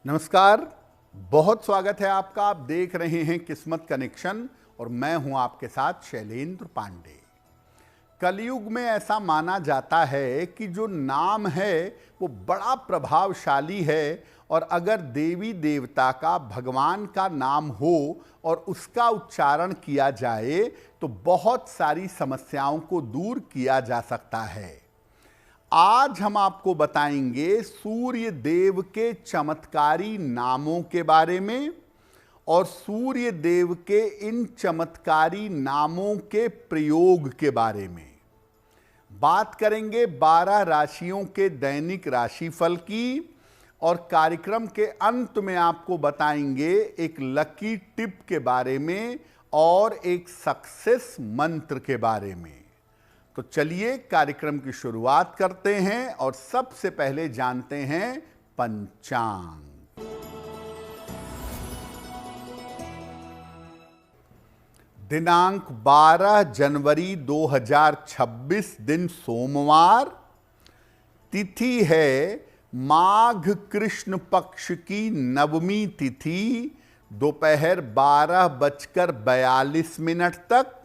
नमस्कार, बहुत स्वागत है आपका। आप देख रहे हैं किस्मत कनेक्शन और मैं हूं आपके साथ शैलेंद्र पांडे। कलयुग में ऐसा माना जाता है कि जो नाम है वो बड़ा प्रभावशाली है और अगर देवी देवता का, भगवान का नाम हो और उसका उच्चारण किया जाए तो बहुत सारी समस्याओं को दूर किया जा सकता है। आज हम आपको बताएंगे सूर्य देव के चमत्कारी नामों के बारे में और सूर्य देव के इन चमत्कारी नामों के प्रयोग के बारे में। बात करेंगे 12 राशियों के दैनिक राशिफल की और कार्यक्रम के अंत में आपको बताएंगे एक लकी टिप के बारे में और एक सक्सेस मंत्र के बारे में। तो चलिए कार्यक्रम की शुरुआत करते हैं और सबसे पहले जानते हैं पंचांग। दिनांक 12 जनवरी 2026 दिन सोमवार। तिथि है माघ कृष्ण पक्ष की नवमी तिथि, दोपहर 12:42 तक।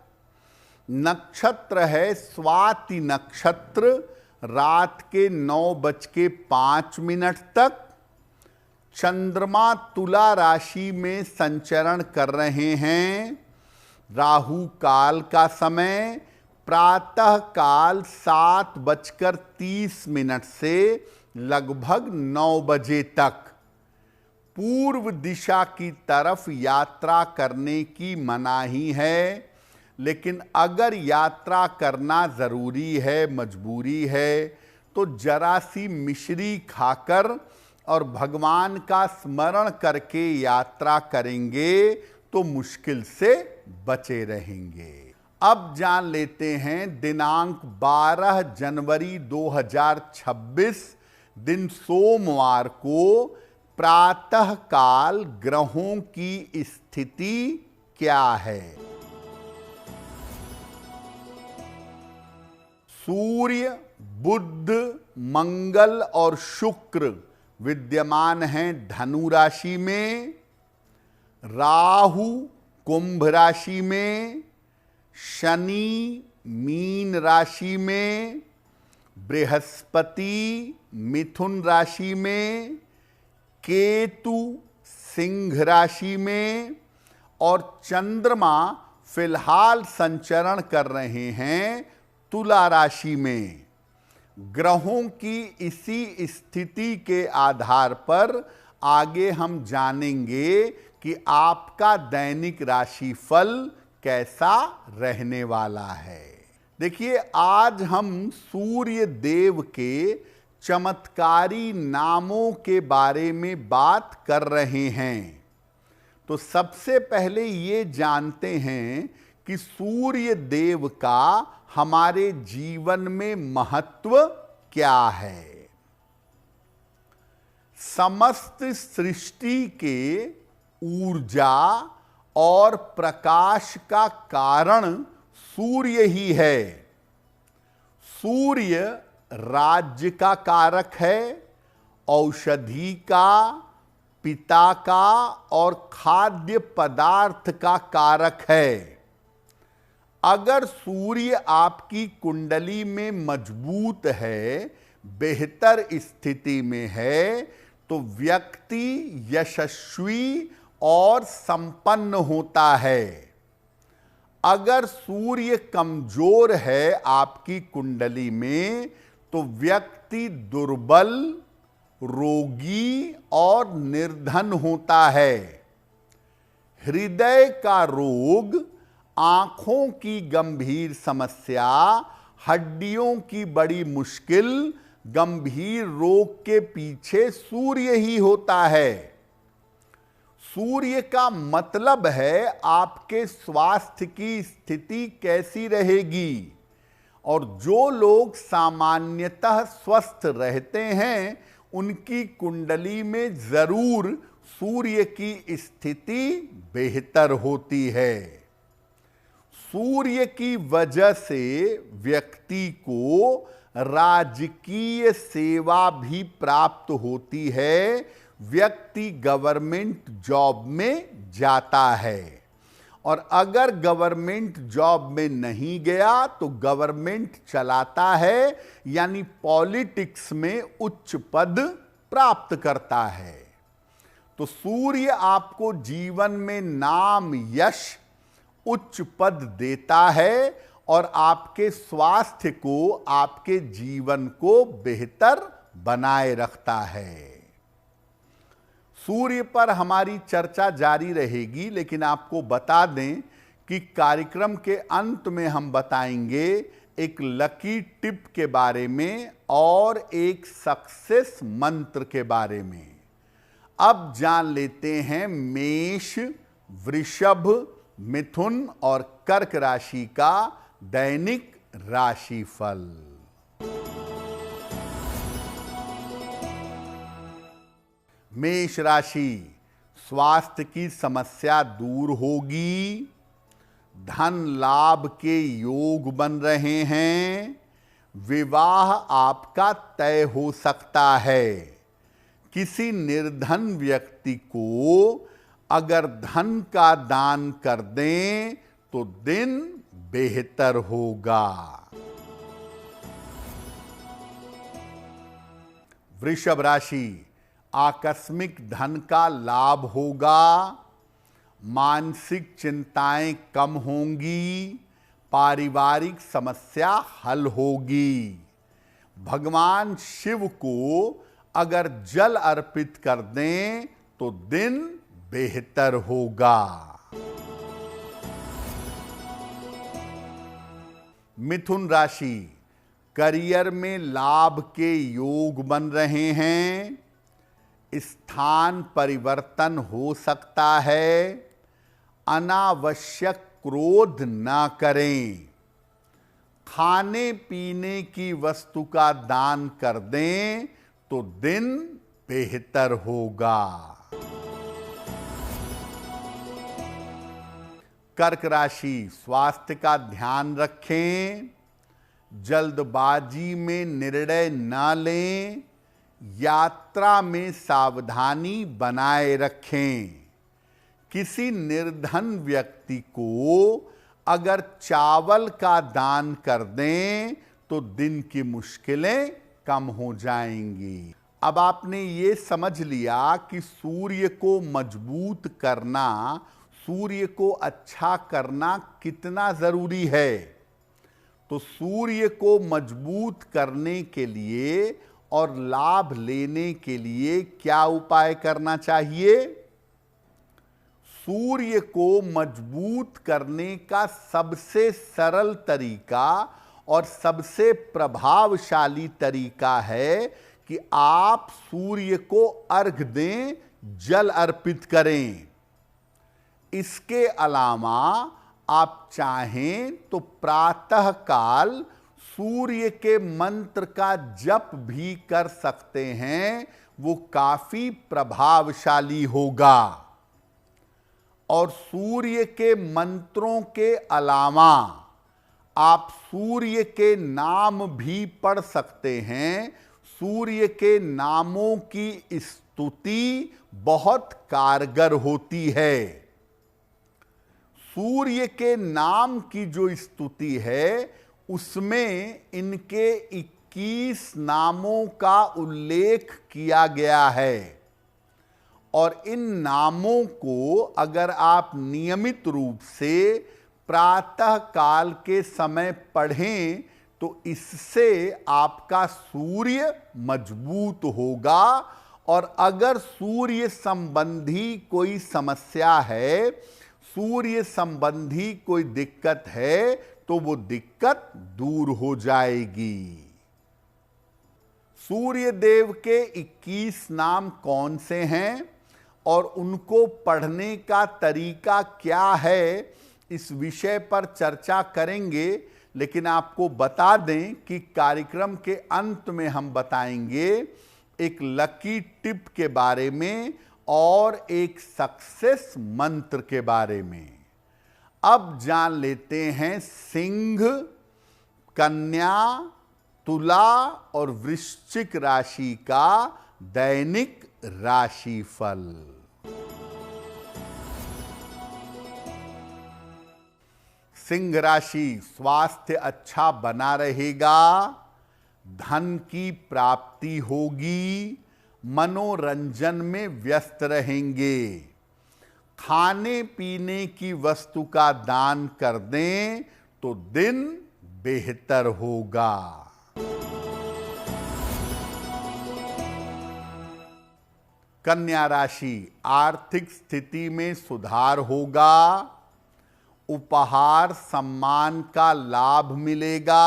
नक्षत्र है स्वाति नक्षत्र, रात के 9:05 तक। चंद्रमा तुला राशि में संचरण कर रहे हैं। राहु काल का समय प्रातः काल 7:30 से लगभग 9 बजे तक। पूर्व दिशा की तरफ यात्रा करने की मनाही है, लेकिन अगर यात्रा करना ज़रूरी है, मजबूरी है, तो जरा सी मिश्री खाकर और भगवान का स्मरण करके यात्रा करेंगे तो मुश्किल से बचे रहेंगे। अब जान लेते हैं दिनांक 12 जनवरी 2026 दिन सोमवार को प्रातः काल ग्रहों की स्थिति क्या है। सूर्य, बुध, मंगल और शुक्र विद्यमान हैं धनु राशि में। राहु कुंभ राशि में, शनि मीन राशि में, बृहस्पति मिथुन राशि में, केतु सिंह राशि में और चंद्रमा फिलहाल संचरण कर रहे हैं तुला राशि में। ग्रहों की इसी स्थिति के आधार पर आगे हम जानेंगे कि आपका दैनिक राशिफल कैसा रहने वाला है। देखिए, आज हम सूर्य देव के चमत्कारी नामों के बारे में बात कर रहे हैं। तो सबसे पहले ये जानते हैं कि सूर्य देव का हमारे जीवन में महत्व क्या है। समस्त सृष्टि के ऊर्जा और प्रकाश का कारण सूर्य ही है। सूर्य राज्य का कारक है, औषधि का, पिता का और खाद्य पदार्थ का कारक है। अगर सूर्य आपकी कुंडली में मजबूत है, बेहतर स्थिति में है, तो व्यक्ति यशस्वी और संपन्न होता है। अगर सूर्य कमजोर है आपकी कुंडली में तो व्यक्ति दुर्बल, रोगी और निर्धन होता है। हृदय का रोग, आंखों की गंभीर समस्या, हड्डियों की बड़ी मुश्किल, गंभीर रोग के पीछे सूर्य ही होता है। सूर्य का मतलब है आपके स्वास्थ्य की स्थिति कैसी रहेगी, और जो लोग सामान्यतः स्वस्थ रहते हैं उनकी कुंडली में जरूर सूर्य की स्थिति बेहतर होती है। सूर्य की वजह से व्यक्ति को राजकीय सेवा भी प्राप्त होती है। व्यक्ति गवर्नमेंट जॉब में जाता है, और अगर गवर्नमेंट जॉब में नहीं गया तो गवर्नमेंट चलाता है, यानी पॉलिटिक्स में उच्च पद प्राप्त करता है। तो सूर्य आपको जीवन में नाम, यश, उच्च पद देता है और आपके स्वास्थ्य को, आपके जीवन को बेहतर बनाए रखता है। सूर्य पर हमारी चर्चा जारी रहेगी, लेकिन आपको बता दें कि कार्यक्रम के अंत में हम बताएंगे एक लकी टिप के बारे में और एक सक्सेस मंत्र के बारे में। अब जान लेते हैं मेष, वृषभ, मिथुन और कर्क राशि का दैनिक राशिफल। मेष राशि, स्वास्थ्य की समस्या दूर होगी, धन लाभ के योग बन रहे हैं, विवाह आपका तय हो सकता है। किसी निर्धन व्यक्ति को अगर धन का दान कर दें तो दिन बेहतर होगा। वृषभ राशि, आकस्मिक धन का लाभ होगा, मानसिक चिंताएं कम होंगी, पारिवारिक समस्या हल होगी। भगवान शिव को अगर जल अर्पित कर दें तो दिन बेहतर होगा। मिथुन राशि, करियर में लाभ के योग बन रहे हैं, स्थान परिवर्तन हो सकता है, अनावश्यक क्रोध ना करें, खाने पीने की वस्तु का दान कर दें तो दिन बेहतर होगा। कर्क राशि, स्वास्थ्य का ध्यान रखें, जल्दबाजी में निर्णय ना लें, यात्रा में सावधानी बनाए रखें। किसी निर्धन व्यक्ति को अगर चावल का दान कर दें तो दिन की मुश्किलें कम हो जाएंगी। अब आपने ये समझ लिया कि सूर्य को मजबूत करना, सूर्य को अच्छा करना कितना जरूरी है। तो सूर्य को मजबूत करने के लिए और लाभ लेने के लिए क्या उपाय करना चाहिए? सूर्य को मजबूत करने का सबसे सरल तरीका और सबसे प्रभावशाली तरीका है कि आप सूर्य को अर्घ्य दें, जल अर्पित करें। इसके अलावा आप चाहें तो प्रातः काल सूर्य के मंत्र का जप भी कर सकते हैं, वो काफी प्रभावशाली होगा। और सूर्य के मंत्रों के अलावा आप सूर्य के नाम भी पढ़ सकते हैं। सूर्य के नामों की स्तुति बहुत कारगर होती है। सूर्य के नाम की जो स्तुति है उसमें इनके 21 नामों का उल्लेख किया गया है, और इन नामों को अगर आप नियमित रूप से प्रातः काल के समय पढ़ें तो इससे आपका सूर्य मजबूत होगा। और अगर सूर्य संबंधी कोई समस्या है, सूर्य संबंधी कोई दिक्कत है, तो वो दिक्कत दूर हो जाएगी। सूर्य देव के 21 नाम कौन से हैं और उनको पढ़ने का तरीका क्या है, इस विषय पर चर्चा करेंगे। लेकिन आपको बता दें कि कार्यक्रम के अंत में हम बताएंगे एक लकी टिप के बारे में और एक सक्सेस मंत्र के बारे में। अब जान लेते हैं सिंह, कन्या, तुला और वृश्चिक राशि का दैनिक राशिफल। सिंह राशि, स्वास्थ्य अच्छा बना रहेगा, धन की प्राप्ति होगी, मनोरंजन में व्यस्त रहेंगे। खाने पीने की वस्तु का दान कर दें तो दिन बेहतर होगा। कन्या राशि, आर्थिक स्थिति में सुधार होगा, उपहार सम्मान का लाभ मिलेगा।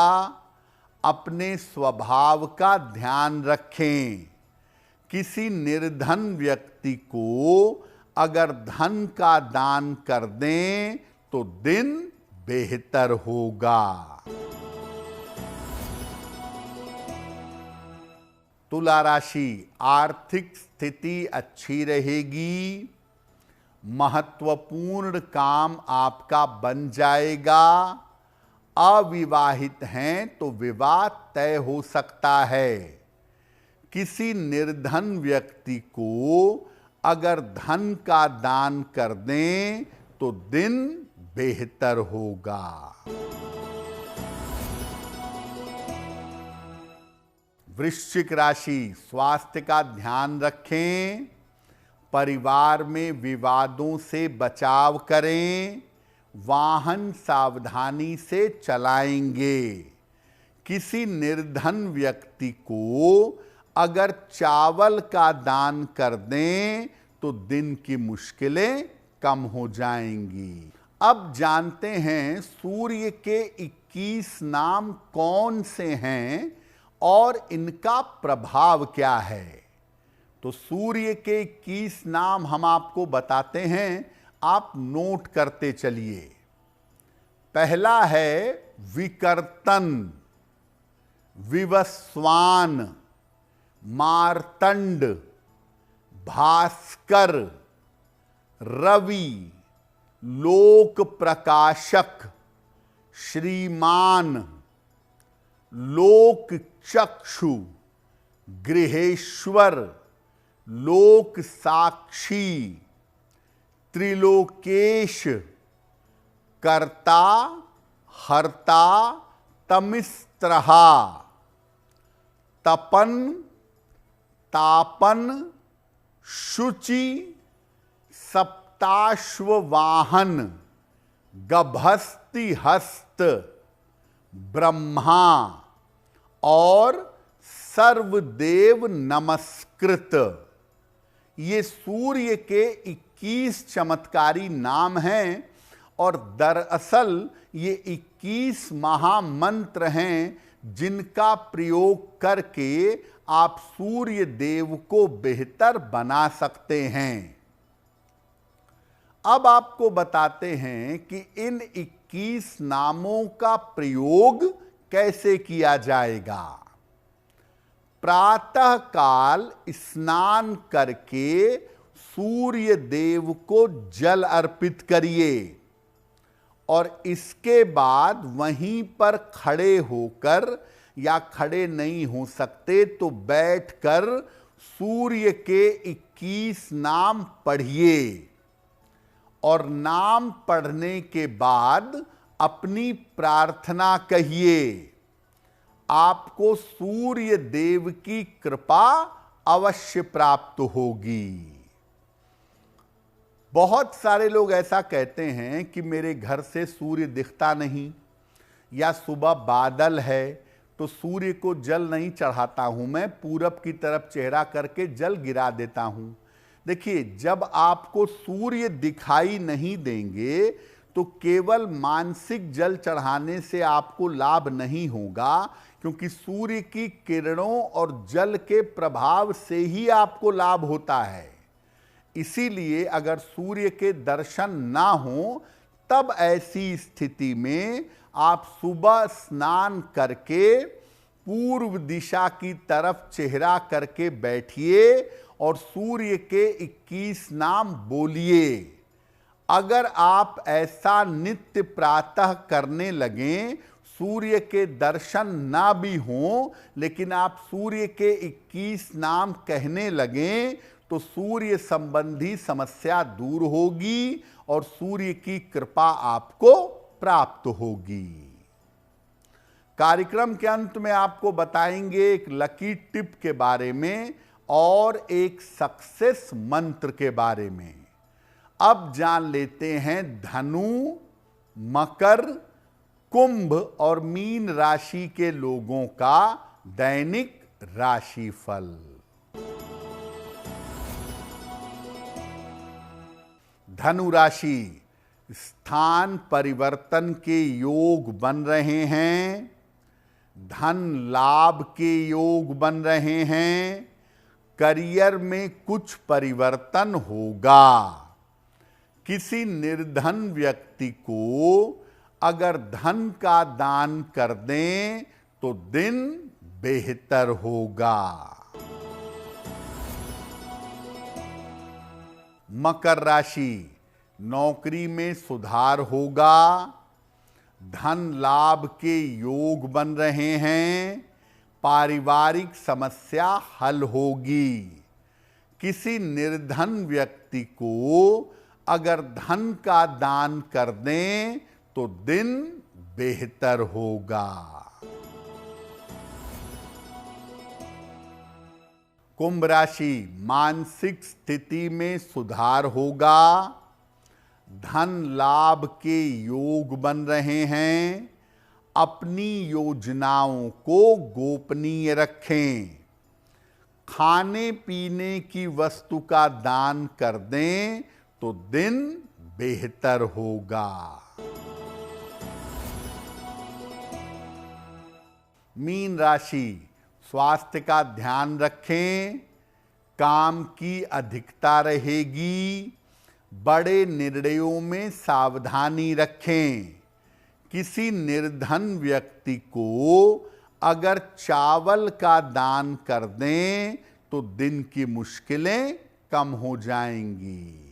अपने स्वभाव का ध्यान रखें। किसी निर्धन व्यक्ति को अगर धन का दान कर दें तो दिन बेहतर होगा। तुला राशि, आर्थिक स्थिति अच्छी रहेगी, महत्वपूर्ण काम आपका बन जाएगा। अविवाहित हैं तो विवाह तय हो सकता है। किसी निर्धन व्यक्ति को अगर धन का दान कर दें तो दिन बेहतर होगा। वृश्चिक राशि, स्वास्थ्य का ध्यान रखें, परिवार में विवादों से बचाव करें, वाहन सावधानी से चलाएंगे। किसी निर्धन व्यक्ति को अगर चावल का दान कर दें तो दिन की मुश्किलें कम हो जाएंगी। अब जानते हैं सूर्य के 21 नाम कौन से हैं और इनका प्रभाव क्या है। तो सूर्य के 21 नाम हम आपको बताते हैं, आप नोट करते चलिए। पहला है विकर्तन, विवस्वान, मार्तंड, भास्कर, रवि, लोक प्रकाशक, श्रीमान, लोक चक्षु, गृहेश्वर, लोक साक्षी, त्रिलोकेश, कर्ता, हर्ता, तमिस्त्रहा, तपन, तापन, शुचि, सप्ताश्ववाहन, गभस्ति हस्त, ब्रह्मा और सर्वदेव नमस्कृत। ये सूर्य के 21 चमत्कारी नाम हैं और दरअसल ये 21 महामंत्र हैं जिनका प्रयोग करके आप सूर्य देव को बेहतर बना सकते हैं। अब आपको बताते हैं कि इन 21 नामों का प्रयोग कैसे किया जाएगा। प्रातः काल स्नान करके सूर्य देव को जल अर्पित करिए और इसके बाद वहीं पर खड़े होकर, या खड़े नहीं हो सकते तो बैठकर सूर्य के 21 नाम पढ़िए और नाम पढ़ने के बाद अपनी प्रार्थना कहिए। आपको सूर्य देव की कृपा अवश्य प्राप्त होगी। बहुत सारे लोग ऐसा कहते हैं कि मेरे घर से सूर्य दिखता नहीं, या सुबह बादल है तो सूर्य को जल नहीं चढ़ाता हूं, मैं पूरब की तरफ चेहरा करके जल गिरा देता हूं। देखिए, जब आपको सूर्य दिखाई नहीं देंगे तो केवल मानसिक जल चढ़ाने से आपको लाभ नहीं होगा, क्योंकि सूर्य की किरणों और जल के प्रभाव से ही आपको लाभ होता है। इसीलिए अगर सूर्य के दर्शन ना हो तब ऐसी स्थिति में आप सुबह स्नान करके पूर्व दिशा की तरफ चेहरा करके बैठिए और सूर्य के 21 नाम बोलिए। अगर आप ऐसा नित्य प्रातः करने लगें, सूर्य के दर्शन ना भी हों लेकिन आप सूर्य के 21 नाम कहने लगें, तो सूर्य संबंधी समस्या दूर होगी और सूर्य की कृपा आपको प्राप्त होगी। कार्यक्रम के अंत में आपको बताएंगे एक लकी टिप के बारे में और एक सक्सेस मंत्र के बारे में। अब जान लेते हैं धनु, मकर, कुंभ और मीन राशि के लोगों का दैनिक राशिफल। धनु राशि, स्थान परिवर्तन के योग बन रहे हैं, धन लाभ के योग बन रहे हैं, करियर में कुछ परिवर्तन होगा। किसी निर्धन व्यक्ति को अगर धन का दान कर दें तो दिन बेहतर होगा। मकर राशि, नौकरी में सुधार होगा, धन लाभ के योग बन रहे हैं, पारिवारिक समस्या हल होगी। किसी निर्धन व्यक्ति को अगर धन का दान कर दें तो दिन बेहतर होगा। कुंभ राशि, मानसिक स्थिति में सुधार होगा, धन लाभ के योग बन रहे हैं, अपनी योजनाओं को गोपनीय रखें, खाने पीने की वस्तु का दान कर दें तो दिन बेहतर होगा। मीन राशि, स्वास्थ्य का ध्यान रखें, काम की अधिकता रहेगी, बड़े निर्णयों में सावधानी रखें। किसी निर्धन व्यक्ति को अगर चावल का दान कर दें तो दिन की मुश्किलें कम हो जाएंगी।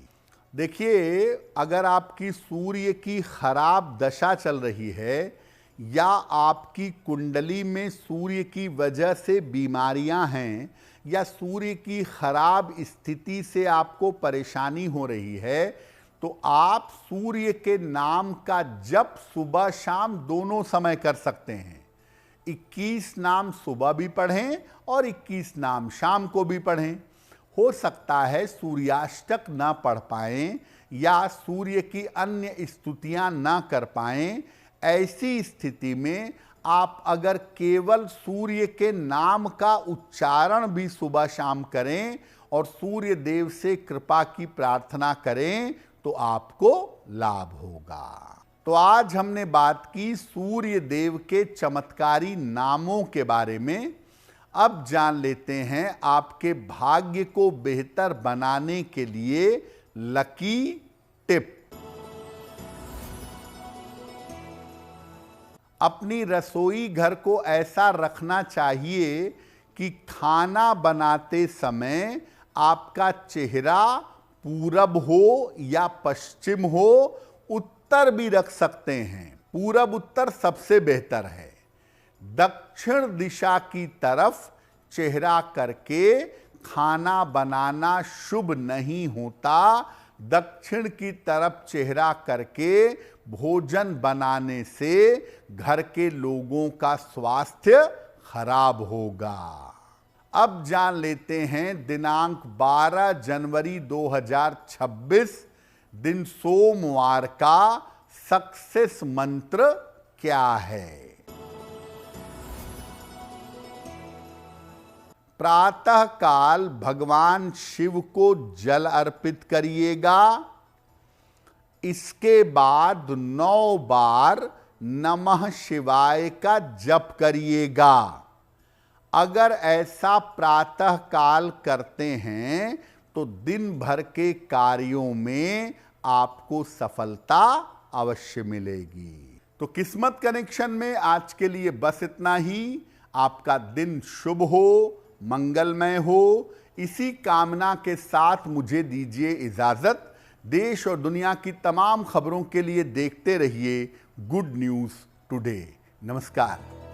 देखिए, अगर आपकी सूर्य की खराब दशा चल रही है या आपकी कुंडली में सूर्य की वजह से बीमारियां हैं या सूर्य की खराब स्थिति से आपको परेशानी हो रही है, तो आप सूर्य के नाम का जप सुबह शाम दोनों समय कर सकते हैं। 21 नाम सुबह भी पढ़ें और 21 नाम शाम को भी पढ़ें। हो सकता है सूर्याष्टक ना पढ़ पाएं या सूर्य की अन्य स्तुतियां ना कर पाएं। ऐसी स्थिति में आप अगर केवल सूर्य के नाम का उच्चारण भी सुबह शाम करें और सूर्य देव से कृपा की प्रार्थना करें तो आपको लाभ होगा। तो आज हमने बात की सूर्य देव के चमत्कारी नामों के बारे में। अब जान लेते हैं आपके भाग्य को बेहतर बनाने के लिए लकी टिप। अपनी रसोई घर को ऐसा रखना चाहिए कि खाना बनाते समय आपका चेहरा पूरब हो या पश्चिम हो, उत्तर भी रख सकते हैं। पूरब उत्तर सबसे बेहतर है। दक्षिण दिशा की तरफ चेहरा करके खाना बनाना शुभ नहीं होता। दक्षिण की तरफ चेहरा करके भोजन बनाने से घर के लोगों का स्वास्थ्य खराब होगा। अब जान लेते हैं दिनांक 12 जनवरी 2026 दिन सोमवार का सक्सेस मंत्र क्या है। प्रातः काल भगवान शिव को जल अर्पित करिएगा। इसके बाद 9 बार नमः शिवाय का जप करिएगा। अगर ऐसा प्रातः काल करते हैं तो दिन भर के कार्यों में आपको सफलता अवश्य मिलेगी। तो किस्मत कनेक्शन में आज के लिए बस इतना ही। आपका दिन शुभ हो, मंगलमय हो, इसी कामना के साथ मुझे दीजिए इजाजत। देश और दुनिया की तमाम खबरों के लिए देखते रहिए गुड न्यूज़ टुडे। नमस्कार।